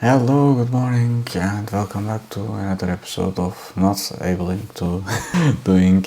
Hello, good morning, and welcome back to another episode of not able to doing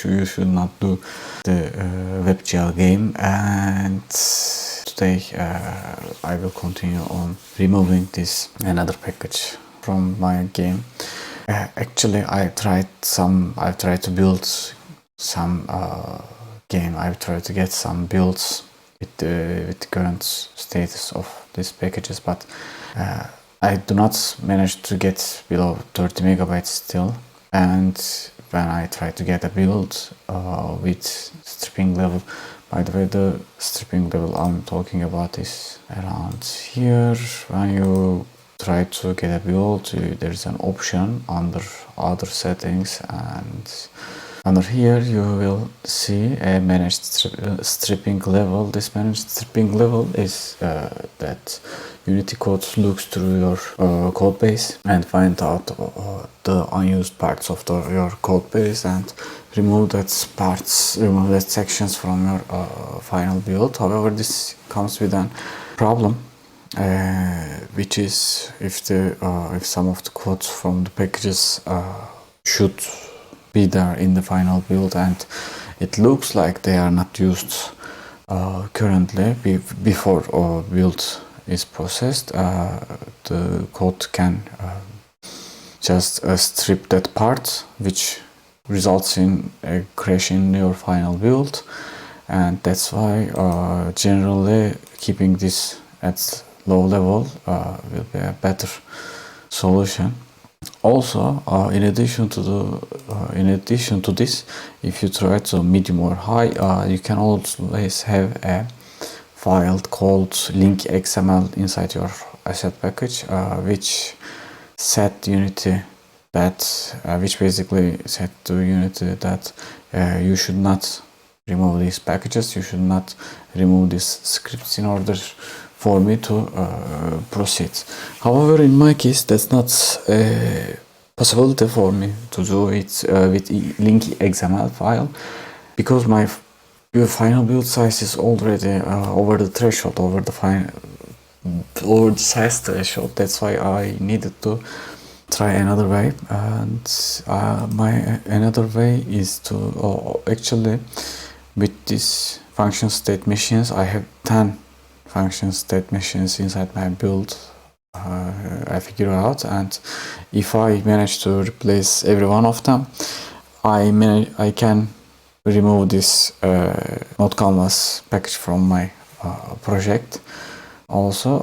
you should not do the WebGL game. And today I will continue on removing this another package from my game. Actually, I've tried to build some game. I've tried to get some builds with the current status of these packages, but I do not manage to get below 30 megabytes still. And when I try to get a build with stripping level, by the way, the stripping level I'm talking about is around here. When you try to get a build, there's an option under other settings, and under here you will see a managed stripping level. This managed stripping level is that Unity code looks through your code base and find out the unused parts of your code base and remove that sections from your final build. However, this comes with a problem, which is if some of the codes from the packages should be there in the final build and it looks like they are not used currently before build is processed, the code can just strip that part, which results in a crash in your final build. And that's why generally keeping this at low level will be a better solution. Also, in addition to this, if you try to medium or high, you can always have a file called link.xml inside your asset package, which basically set to Unity that you should not remove these packages, you should not remove these scripts in order for me to proceed. However, in my case, that's not a possibility for me to do it with link.xml file, because my final build size is already over the threshold, over the size threshold. That's why I needed to try another way, and my another way is to actually, with this function state machines, I have 10 function state machines inside my build. I figure out, and if I manage to replace every one of them, I can remove this node canvas package from my project also,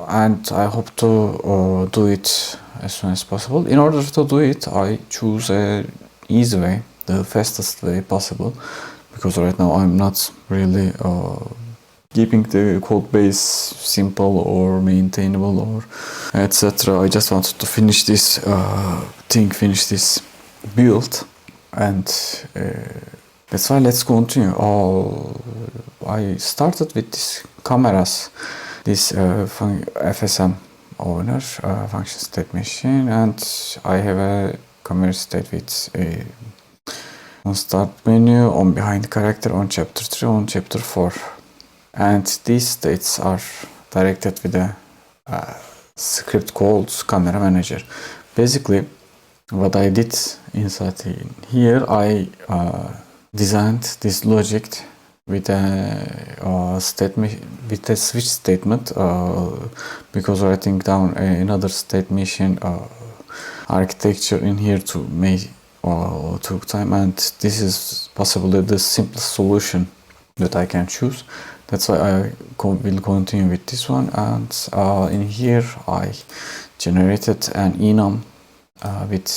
and I hope to do it as soon as possible. In order to do it, I choose a easy way, the fastest way possible, because right now I'm not really keeping the code base simple or maintainable or etc. I just wanted to finish this finish this build, and that's why let's continue. I started with this cameras, this FSM owner function state machine, and I have a camera state with a on start menu, on behind character, on chapter 3, on chapter 4. And these states are directed with a script called camera manager. Basically, what I did inside here, I designed this logic with a switch statement, because writing down another state machine architecture in here took time, and this is possibly the simplest solution that I can choose. That's why I will continue with this one, and in here I generated an enum with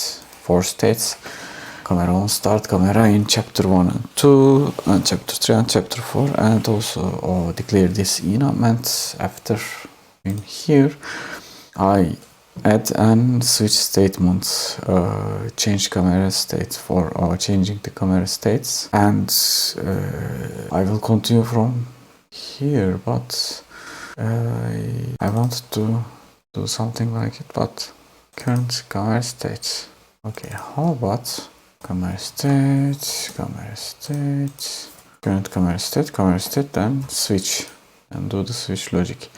4 states: camera on start, camera in chapter 1 and 2, and chapter 3 and chapter 4, and also declare this enum. And after in here I add an switch statement, change camera state for changing the camera states, and I will continue from here, but I wanted to do something like it, but current camera state. Okay, how about camera state, current camera state, then switch, and do the switch logic.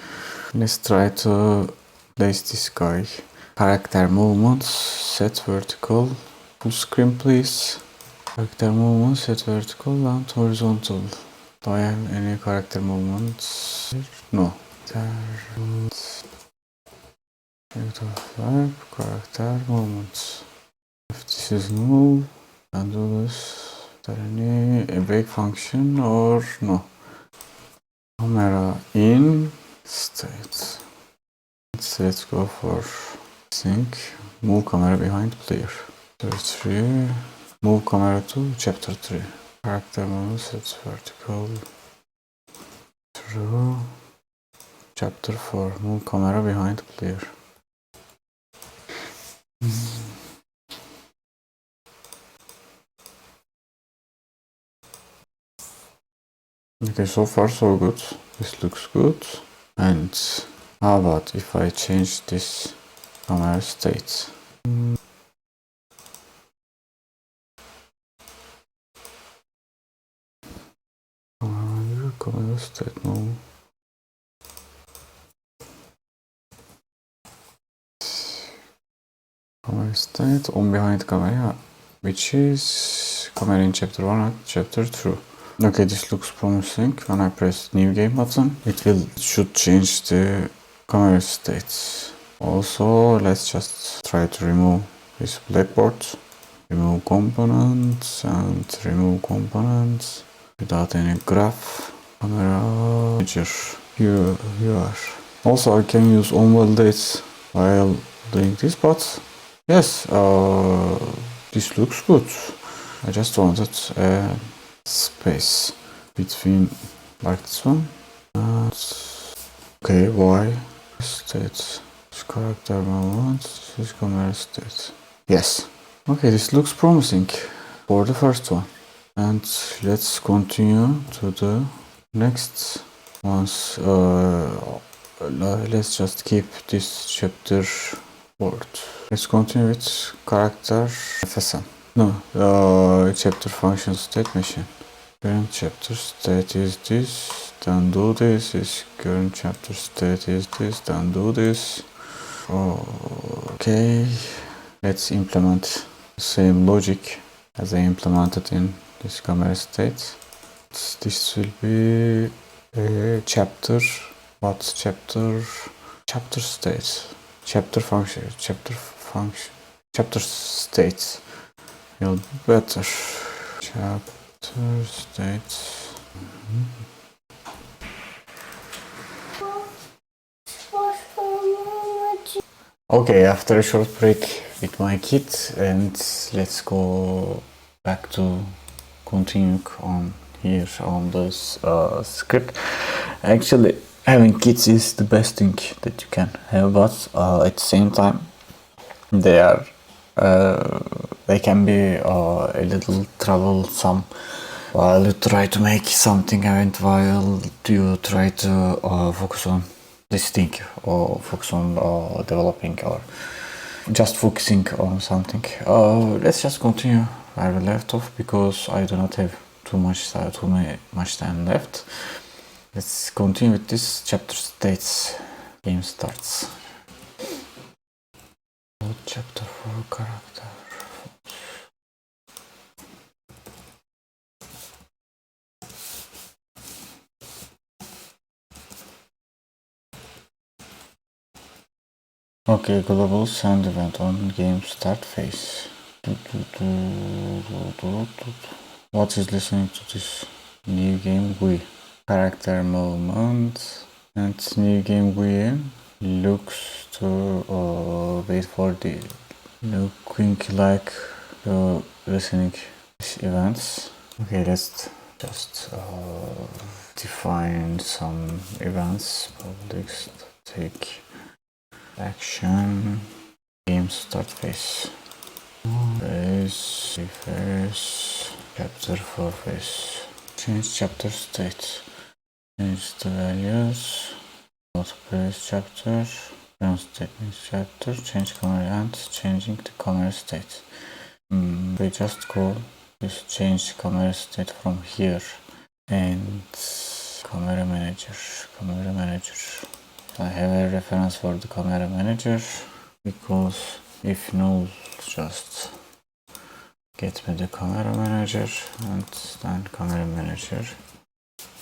Let's try to place this guy. Character movements, set vertical, full screen please. Character movements, set vertical and horizontal. Do I have any character movements? No. Character movements. If this is move, and do this. Is there any break function or no? Camera in state. Let's go for sync. Move camera behind player. 3. Move camera to chapter 3. Character movement sets vertical. True. Chapter 4. Move camera behind player. Okay, so far so good. This looks good. And how about if I change this camera state? Camera state, no. Camera state on behind camera, which is camera in chapter 1 and chapter 2. Okay, this looks promising. When I press new game button, it should change the camera states. Also, let's just try to remove this blackboard. Remove components and remove components without any graph. Camera manager. Here you are. Also, I can use onValidate while doing this, but yes, this looks good. I just wanted a space between like this one. Okay, why? State. This character movement. This camera state. Yes. Okay, this looks promising for the first one. And let's continue to the next ones. Let's just keep this chapter word. Let's continue with character FSM. No, chapter function state machine. Current chapter state is this, then do this. Is current chapter state is this, then do this. Okay, let's implement the same logic as I implemented in this camera state. This will be a chapter. What's chapter? Chapter state. Chapter function. Chapter states will be better. Chapter states. Okay, after a short break with my kid, and let's go back to continuing on here on this script. Actually, having kids is the best thing that you can have, but at the same time, they can be a little troublesome while you try to make something and while you try to focus on this thing or focus on developing or just focusing on something. Let's just continue where we left off because I do not have too much time left. Let's continue with this chapter states. Game starts. Chapter 4 character. Okay, global send event on game start phase. What is listening to this new game GUI? Character movement and new game GUI looks to wait for the looking like listening these events. Okay, let's just define some events. Public take action, game start phase, phase, chapter 4 phase, change chapter state, change the values, not place chapter, ground statement chapter, change camera and changing the camera state. We just call this change camera state from here and camera manager. I have a reference for the camera manager, because if null, just get me the camera manager and then camera manager.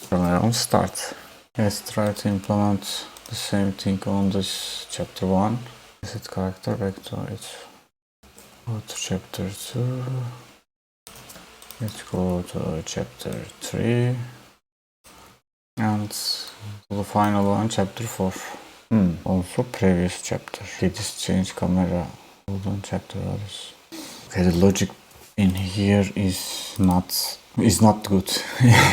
Camera on start. Let's try to implement the same thing on this chapter 1. Set character back to it. Go to chapter 2. Let's go to chapter 3. And the final one, chapter 4. Also previous chapter. Okay, this change camera. Hold on, chapter others. Okay, the logic in here is not good.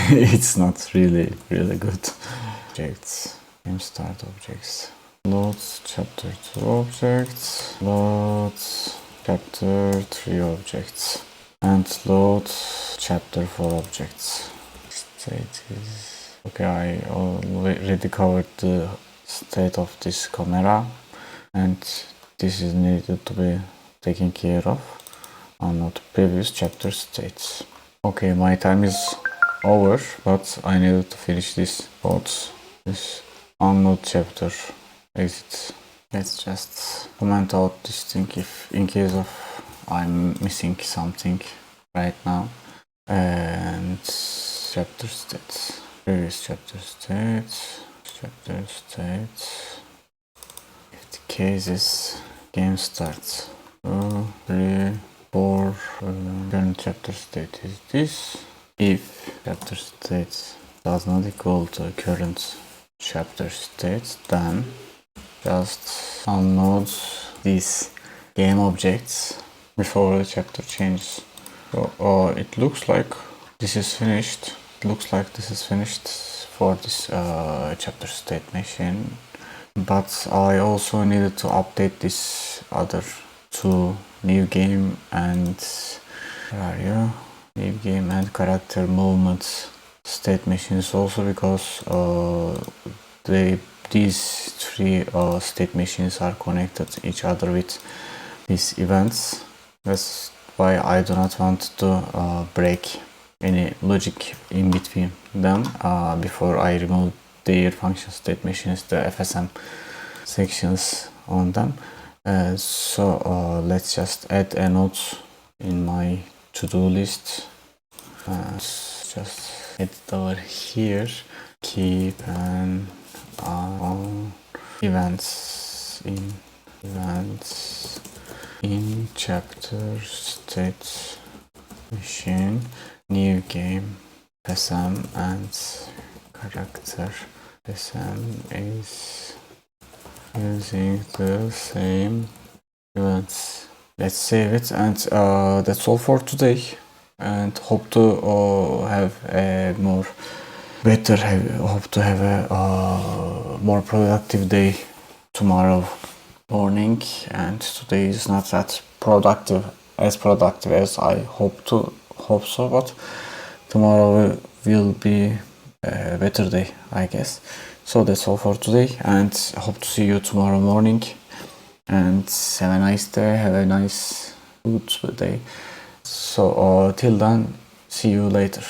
It's not really good. Objects. Game start objects. Load chapter 2 objects. Load chapter 3 objects. And load chapter 4 objects. State is okay. I already covered the state of this camera, and this is needed to be taken care of on the previous chapter states. Okay, my time is over, but I needed to finish this code. This unknown chapter exit. Let's just comment out this thing if in case of I'm missing something right now. And chapter states, previous chapter states, if the case is game starts 2, 3, 4, current chapter state is this. If chapter state does not equal to current chapter state, then just unload these game objects before the chapter changes. So it looks like this is finished. For this chapter state machine, but I also needed to update this other two new game and new game and character movement state machines also, because these three state machines are connected to each other with these events. That's why I do not want to break any logic in between them before I remove their function state machines, the FSM sections on them. So let's just add a note in my to-do list. Just add it over here. Keep an on events in chapter state machine, new game FSM and character FSM is using the same events. Let's save it, and that's all for today, and hope to have a more more productive day tomorrow morning. And today is not that productive as I hope so, but tomorrow will be a better day, I guess. So that's all for today, and I hope to see you tomorrow morning, and have a nice day, have a nice good day. So till then, see you later.